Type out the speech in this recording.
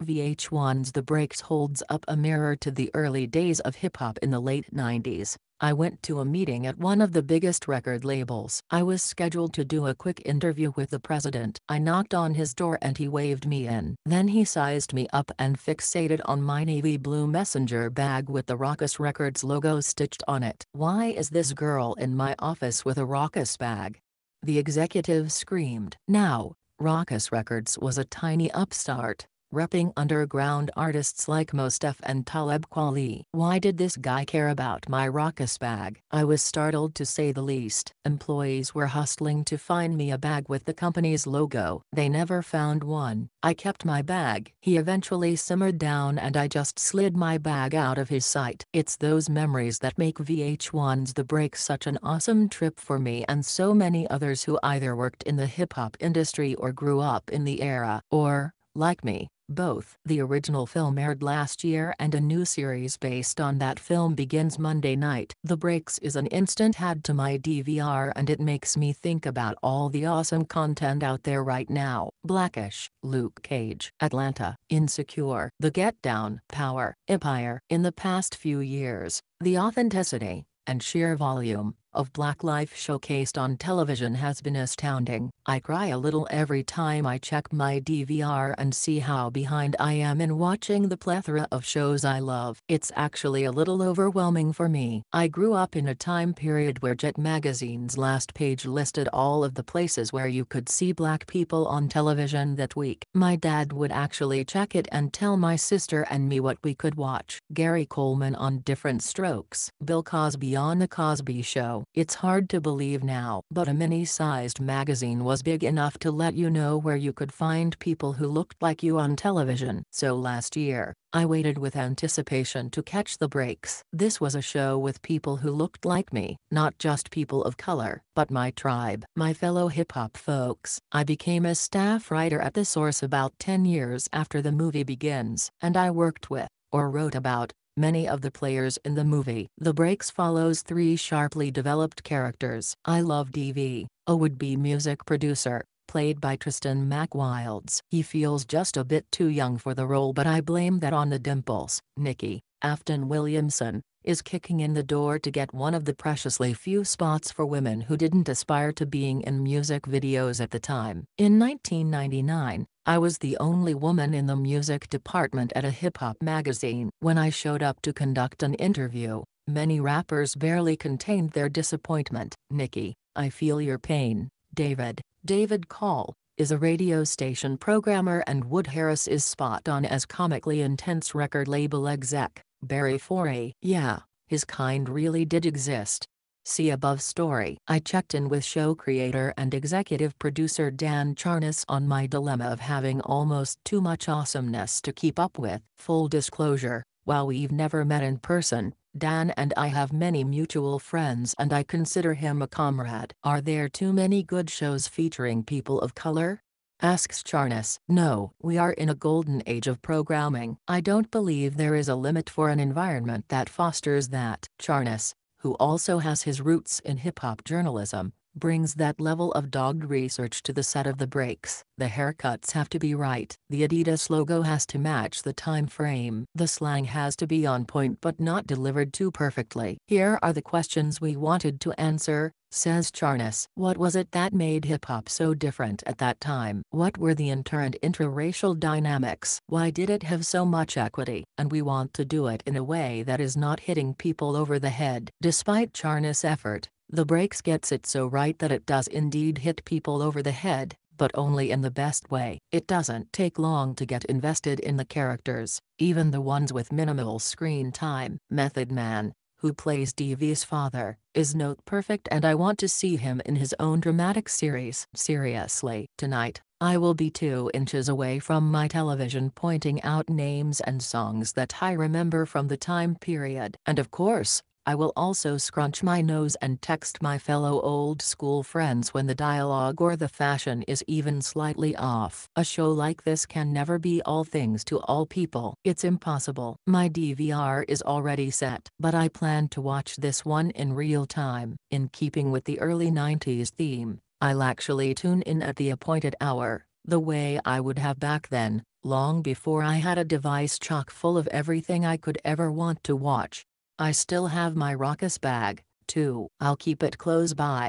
VH1's The Breaks holds up a mirror to the early days of hip-hop in the late 90s. I went to a meeting at one of the biggest record labels. I was scheduled to do a quick interview with the president. I knocked on his door and he waved me in. Then he sized me up and fixated on my navy blue messenger bag with the Raucous Records logo stitched on it. "Why is this girl in my office with a Raucous bag?" the executive screamed. Now, Raucous Records was a tiny upstart, repping underground artists like Mostef and Talib Kweli. Why did this guy care about my Raucous bag? I was startled to say the least. Employees were hustling to find me a bag with the company's logo. They never found one. I kept my bag. He eventually simmered down and I just slid my bag out of his sight. It's those memories that make VH1's The Break such an awesome trip for me and so many others who either worked in the hip-hop industry or grew up in the era, or, like me, both. The original film aired last year and a new series based on that film begins Monday night. The Breaks is an instant add to my DVR and it makes me think about all the awesome content out there right now. Blackish, Luke Cage, Atlanta, Insecure, The Get Down, Power, Empire. In the past few years, the authenticity and sheer volume of Black life showcased on television has been astounding. I cry a little every time I check my DVR and see how behind I am in watching the plethora of shows I love. It's actually a little overwhelming for me. I grew up in a time period where Jet magazine's last page listed all of the places where you could see Black people on television that week. My dad would actually check it and tell my sister and me what we could watch. Gary Coleman on Different Strokes. Bill Cosby on The Cosby Show. It's hard to believe now, but a mini-sized magazine was big enough to let you know where you could find people who looked like you on television. So last year, I waited with anticipation to catch The Breaks. This was a show with people who looked like me, not just people of color, but my tribe, my fellow hip-hop folks. I became a staff writer at The Source about 10 years after the movie begins, and I worked with, or wrote about, many of the players in the movie. The Breaks follows 3 sharply developed characters. I love DV, a would-be music producer, played by Tristan McWilds. He feels just a bit too young for the role, but I blame that on the dimples. Nikki, Afton Williamson, is kicking in the door to get one of the preciously few spots for women who didn't aspire to being in music videos at the time. In 1999, I was the only woman in the music department at a hip-hop magazine. When I showed up to conduct an interview, many rappers barely contained their disappointment. "Nikki, I feel your pain." David Call, is a radio station programmer, and Wood Harris is spot on as comically intense record label exec. Barry Forey. Yeah, his kind really did exist. See above story. I checked in with show creator and executive producer Dan Charnas on my dilemma of having almost too much awesomeness to keep up with. Full disclosure, while we've never met in person, Dan and I have many mutual friends and I consider him a comrade. Are there too many good shows featuring people of color? Asks Charnas. No, we are in a golden age of programming. I don't believe there is a limit for an environment that fosters that. Charnas, who also has his roots in hip-hop journalism, brings that level of dogged research to the set of The Breaks. The haircuts have to be right. The Adidas logo has to match the time frame. The slang has to be on point but not delivered too perfectly. Here are the questions we wanted to answer, says Charnas. What was it that made hip-hop so different at that time? What were the inter- and intraracial dynamics? Why did it have so much equity? And we want to do it in a way that is not hitting people over the head. Despite Charnas' effort, The Breaks gets it so right that it does indeed hit people over the head, but only in the best way. It doesn't take long to get invested in the characters, even the ones with minimal screen time. Method Man, who plays DV's father, is note perfect and I want to see him in his own dramatic series. Seriously. Tonight, I will be 2 inches away from my television pointing out names and songs that I remember from the time period. And of course, I will also scrunch my nose and text my fellow old-school friends when the dialogue or the fashion is even slightly off. A show like this can never be all things to all people. It's impossible. My DVR is already set, but I plan to watch this one in real time. In keeping with the early 90s theme, I'll actually tune in at the appointed hour, the way I would have back then, long before I had a device chock full of everything I could ever want to watch. I still have my Raucous bag, too. I'll keep it close by,